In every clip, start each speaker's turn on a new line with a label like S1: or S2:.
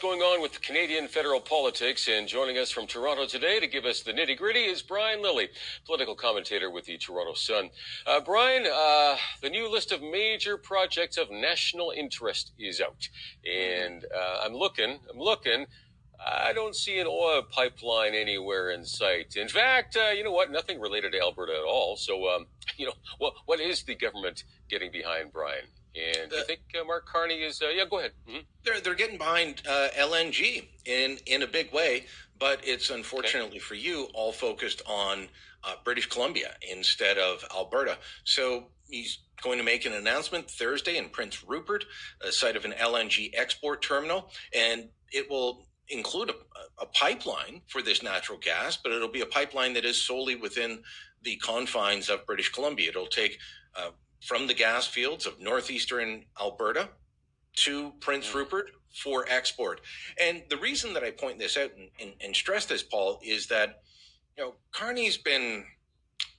S1: Going on with Canadian federal politics, and joining us from Toronto today to give us the nitty-gritty is Brian Lilly, political commentator with the Toronto Sun. Brian, the new list of major projects of national interest is out, and I'm looking. I don't see an oil pipeline anywhere in sight. In fact, you know what? Nothing related to Alberta at all. So, what is the government getting behind, Brian? And I think Mark Carney is, go ahead. Mm-hmm.
S2: They're getting behind LNG in a big way, but it's unfortunately for you all focused on British Columbia instead of Alberta. So he's going to make an announcement Thursday in Prince Rupert, a site of an LNG export terminal, and it will include a pipeline for this natural gas, but it'll be a pipeline that is solely within the confines of British Columbia. It'll take from the gas fields of northeastern Alberta to Prince Rupert for export. And the reason that I point this out and stress this, Paul, is that, Carney's been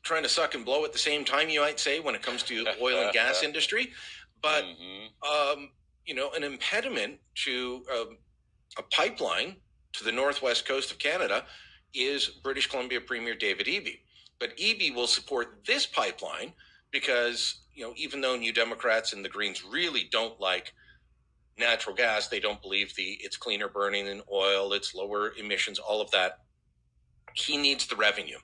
S2: trying to suck and blow at the same time, you might say, when it comes to oil and gas industry. But, an impediment to a pipeline to the northwest coast of Canada is British Columbia Premier David Eby. But Eby will support this pipeline because, even though New Democrats and the Greens really don't like natural gas, they don't believe it's cleaner burning than oil, it's lower emissions, all of that. He needs the revenue.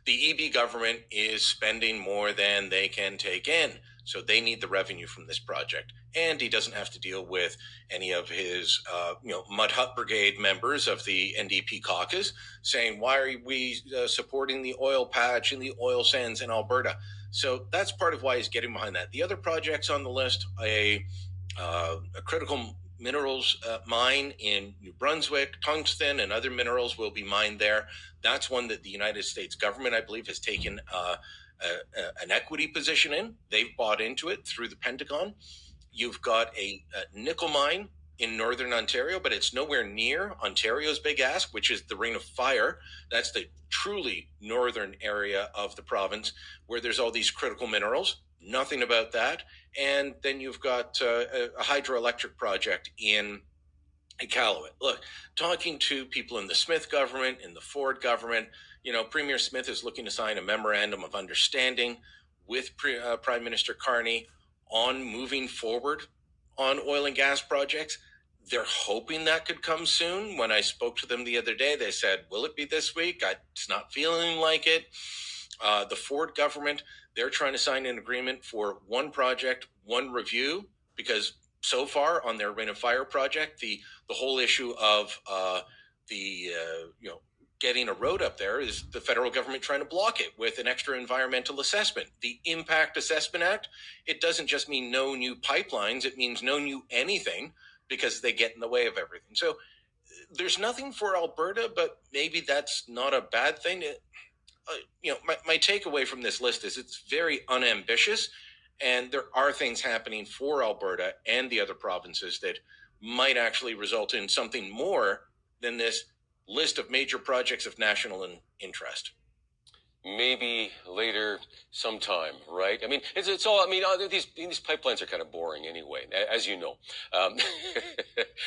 S2: The Eby government is spending more than they can take in, so they need the revenue from this project. And he doesn't have to deal with any of his, Mud Hut Brigade members of the NDP caucus saying, why are we supporting the oil patch and the oil sands in Alberta? So that's part of why he's getting behind that. The other projects on the list, a critical minerals mine in New Brunswick, tungsten and other minerals will be mined there. That's one that the United States government, I believe, has taken an equity position in. They've bought into it through the Pentagon. You've got a nickel mine in northern Ontario, but it's nowhere near Ontario's big ask, which is the Ring of Fire. That's the truly northern area of the province where there's all these critical minerals. Nothing about that. And then you've got a hydroelectric project in Iqaluit. Look, talking to people in the Smith government, in the Ford government, Premier Smith is looking to sign a memorandum of understanding with Prime Minister Carney on moving forward on oil and gas projects. They're hoping that could come soon. When I spoke to them the other day, they said, will it be this week? It's not feeling like it. The Ford government, they're trying to sign an agreement for one project, one review, because so far on their Ring of Fire project, the whole issue of getting a road up there is the federal government trying to block it with an extra environmental assessment. The Impact Assessment Act, it doesn't just mean no new pipelines, it means no new anything because they get in the way of everything. So there's nothing for Alberta, but maybe that's not a bad thing. My takeaway from this list is it's very unambitious, and there are things happening for Alberta and the other provinces that might actually result in something more than this list of major projects of national interest.
S1: Maybe later sometime, right? I mean, it's all, these pipelines are kind of boring anyway, as you know.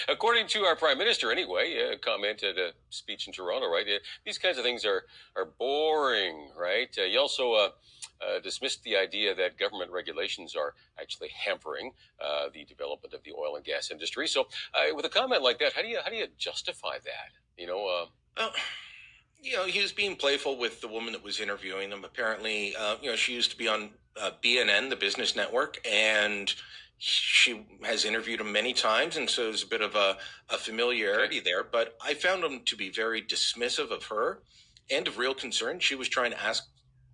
S1: According to our Prime Minister anyway, comment at a speech in Toronto, right? These kinds of things are boring, right? He also dismissed the idea that government regulations are actually hampering the development of the oil and gas industry. So with a comment like that, how do you justify that?
S2: He was being playful with the woman that was interviewing him. Apparently, she used to be on BNN, the business network, and she has interviewed him many times, and so there's a bit of a familiarity there. But I found him to be very dismissive of her and of real concern. She was trying to ask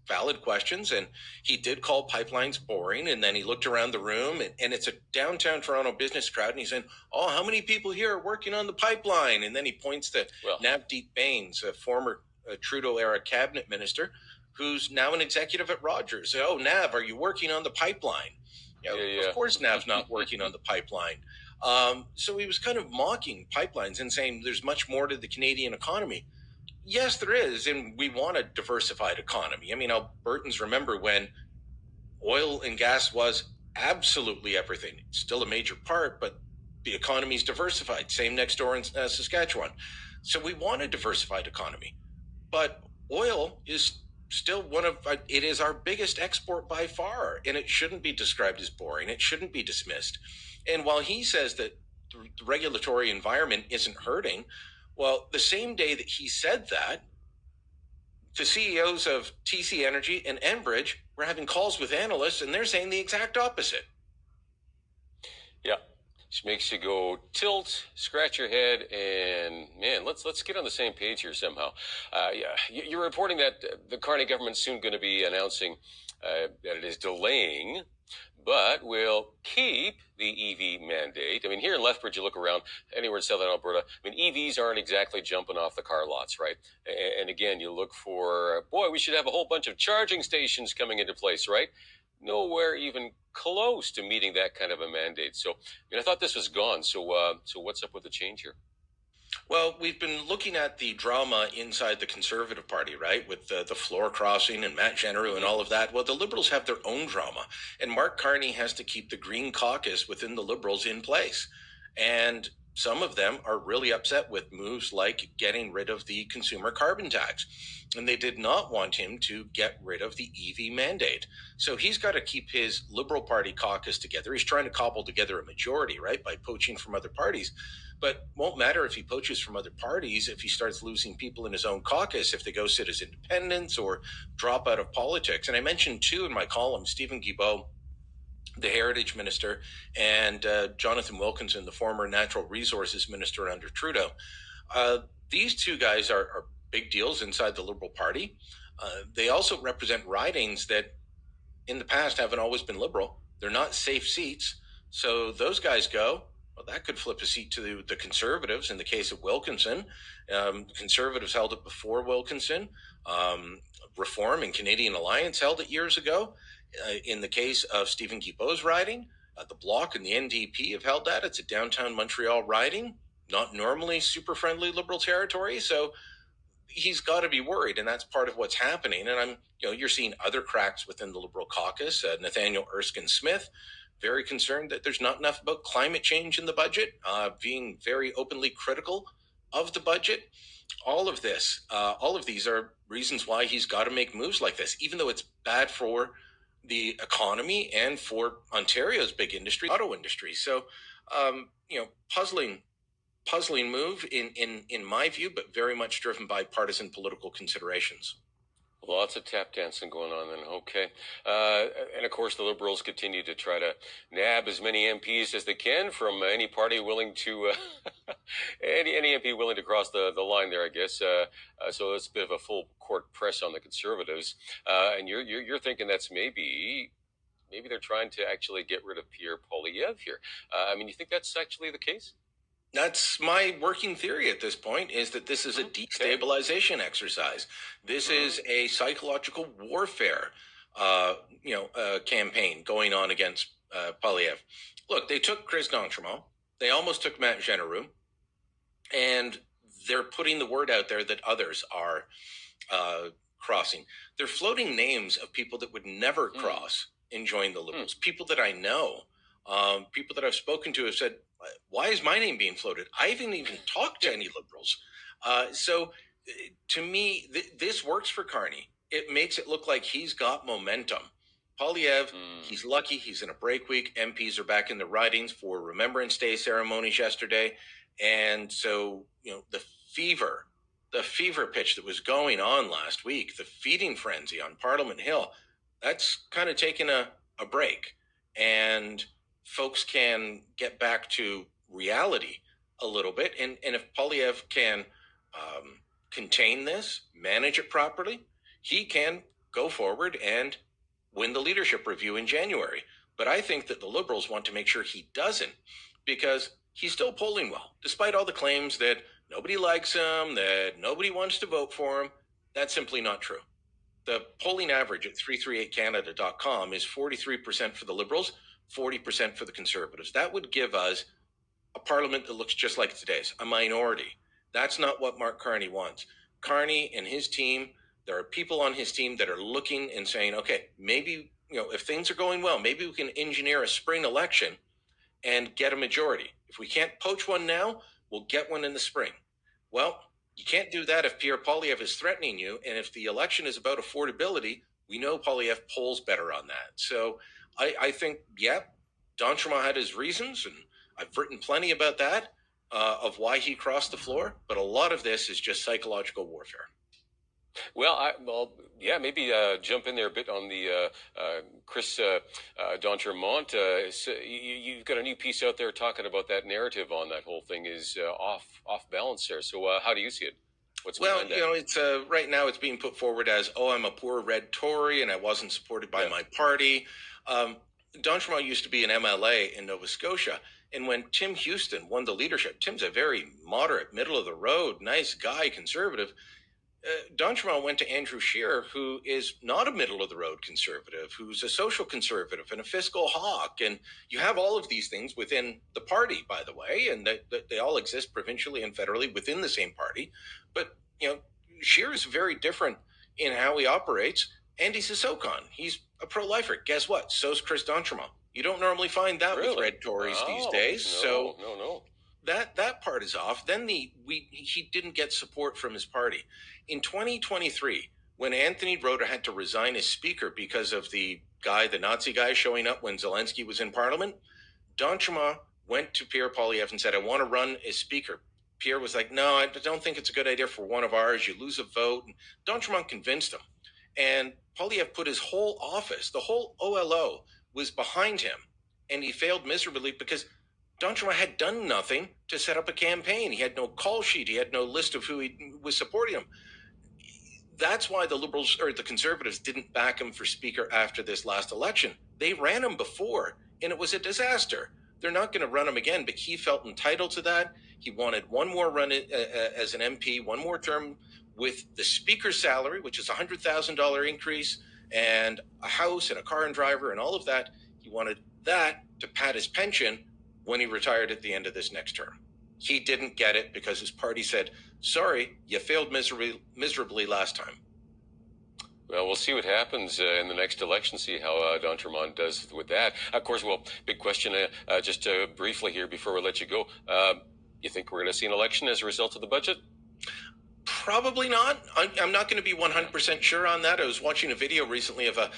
S2: valid questions, and he did call pipelines boring, and then he looked around the room, and it's a downtown Toronto business crowd, and he's saying, oh, how many people here are working on the pipeline? And then he points to Navdeep Bains, a former Trudeau-era cabinet minister, who's now an executive at Rogers. Oh, Nav, are you working on the pipeline? Of course Nav's not working on the pipeline. So he was kind of mocking pipelines and saying there's much more to the Canadian economy. Yes, there is, and we want a diversified economy. I mean, Albertans remember when oil and gas was absolutely everything. It's still a major part, but The economy's diversified, same next door in Saskatchewan. So we want a diversified economy. But oil is still it is our biggest export by far, and it shouldn't be described as boring. It shouldn't be dismissed. And while he says that the regulatory environment isn't hurting, well, the same day that he said that, the CEOs of TC Energy and Enbridge were having calls with analysts, and they're saying the exact opposite.
S1: Yeah. Which makes you go tilt, scratch your head, and man, let's get on the same page here somehow. Yeah, you're reporting that the Carney government's soon going to be announcing that it is delaying, but will keep the EV mandate. I mean, here in Lethbridge, you look around anywhere in southern Alberta. I mean, EVs aren't exactly jumping off the car lots, right? And again, you look for, boy, we should have a whole bunch of charging stations coming into place, right? Nowhere even close to meeting that kind of a mandate. So, I mean, I thought this was gone. So what's up with the change here?
S2: Well, we've been looking at the drama inside the Conservative Party, right? With the floor crossing and Matt Genereux and all of that. Well, the Liberals have their own drama. And Mark Carney has to keep the Green Caucus within the Liberals in place. And some of them are really upset with moves like getting rid of the consumer carbon tax. And they did not want him to get rid of the EV mandate. So he's got to keep his Liberal Party caucus together. He's trying to cobble together a majority, right, by poaching from other parties. But won't matter if he poaches from other parties if he starts losing people in his own caucus, if they go sit as independents or drop out of politics. And I mentioned, too, in my column, Stephen Guilbeault, the Heritage Minister, and Jonathan Wilkinson, the former Natural Resources Minister under Trudeau. These two guys are big deals inside the Liberal Party. They also represent ridings that in the past haven't always been Liberal. They're not safe seats. So those guys go. Well, that could flip a seat to the Conservatives in the case of Wilkinson. Conservatives held it before Wilkinson. Reform and Canadian Alliance held it years ago. In the case of Stephen Guilbeault's riding, the Bloc and the NDP have held that. It's a downtown Montreal riding, not normally super friendly Liberal territory. So he's got to be worried, and that's part of what's happening. And you're seeing other cracks within the Liberal caucus. Nathaniel Erskine Smith, very concerned that there's not enough about climate change in the budget, being very openly critical of the budget. All of these are reasons why he's got to make moves like this, even though it's bad for the economy and for Ontario's big industry, auto industry. So, puzzling move in my view, but very much driven by partisan political considerations.
S1: Lots of tap dancing going on then. Okay. And of course, the Liberals continue to try to nab as many MPs as they can from any party willing to, any MP willing to cross the line there, I guess. So it's a bit of a full court press on the Conservatives. And you're thinking that's maybe they're trying to actually get rid of Pierre Poilievre here. I mean, you think that's actually the case?
S2: That's my working theory at this point, is that this is a destabilization exercise. This is a psychological warfare, campaign going on against Poilievre. Look, they took Chris d'Entremont. They almost took Matt Genereux. And they're putting the word out there that others are crossing. They're floating names of people that would never cross and join the Liberals. People that I know, people that I've spoken to have said, why is my name being floated? I haven't even talked to any Liberals. So to me, this works for Carney. It makes it look like he's got momentum. Poilievre, he's lucky. He's in a break week. MPs are back in the ridings for Remembrance Day ceremonies yesterday. And so, the fever pitch that was going on last week, the feeding frenzy on Parliament Hill, that's kind of taken a break. And folks can get back to reality a little bit. And if Poilievre can contain this, manage it properly, he can go forward and win the leadership review in January. But I think that the Liberals want to make sure he doesn't, because he's still polling well, despite all the claims that nobody likes him, that nobody wants to vote for him. That's simply not true. The polling average at 338canada.com is 43% for the Liberals, 40% for the Conservatives. That would give us a parliament that looks just like today's, a minority. That's not what Mark Carney wants. Carney and his team, there are people on his team that are looking and saying, okay, maybe, if things are going well, maybe we can engineer a spring election and get a majority. If we can't poach one now, we'll get one in the spring. Well, you can't do that if Pierre Poilievre is threatening you. And if the election is about affordability, we know Poilievre polls better on that. So I think, yeah, D'Entremont had his reasons, and I've written plenty about that, of why he crossed the floor. But a lot of this is just psychological warfare.
S1: Well, yeah, maybe jump in there a bit on the Chris D'Entremont. You've got a new piece out there talking about that narrative on that whole thing is off balance there. So how do you see it? What's
S2: Well,
S1: behind that?
S2: it's right now it's being put forward as, oh, I'm a poor red Tory and I wasn't supported by my party. D'Entremont used to be an MLA in Nova Scotia. And when Tim Houston won the leadership, Tim's a very moderate, middle of the road, nice guy, conservative. D'Entremont went to Andrew Scheer, who is not a middle of the road conservative, who's a social conservative and a fiscal hawk. And you have all of these things within the party, by the way, and they all exist provincially and federally within the same party. But, Scheer is very different in how he operates. And he's a SoCon. He's a pro-lifer. Guess what? So's Chris D'Entremont. You don't normally find that with red Tories these days.
S1: No.
S2: That part is off. Then he didn't get support from his party. In 2023, when Anthony Rota had to resign as speaker because of the Nazi guy showing up when Zelensky was in parliament, D'Entremont went to Pierre Poilievre and said, I want to run as speaker. Pierre was like, no, I don't think it's a good idea for one of ours. You lose a vote. And D'Entremont convinced him. And Poilievre put his whole office, the whole OLO, was behind him. And he failed miserably because D'Entremont had done nothing to set up a campaign. He had no call sheet. He had no list of who was supporting him. That's why the Liberals or the Conservatives didn't back him for speaker after this last election. They ran him before, and it was a disaster. They're not going to run him again, but he felt entitled to that. He wanted one more run as an MP, one more term with the speaker's salary, which is a $100,000 increase, and a house and a car and driver and all of that. He wanted that to pad his pension when he retired at the end of this next term. He didn't get it because his party said, sorry, you failed miserably last time.
S1: Well, we'll see what happens in the next election, see how D'Entremont does with that. Of course, big question, just briefly here before we let you go. You think we're going to see an election as a result of the budget?
S2: Probably not. I'm not going to be 100% sure on that. I was watching a video recently of a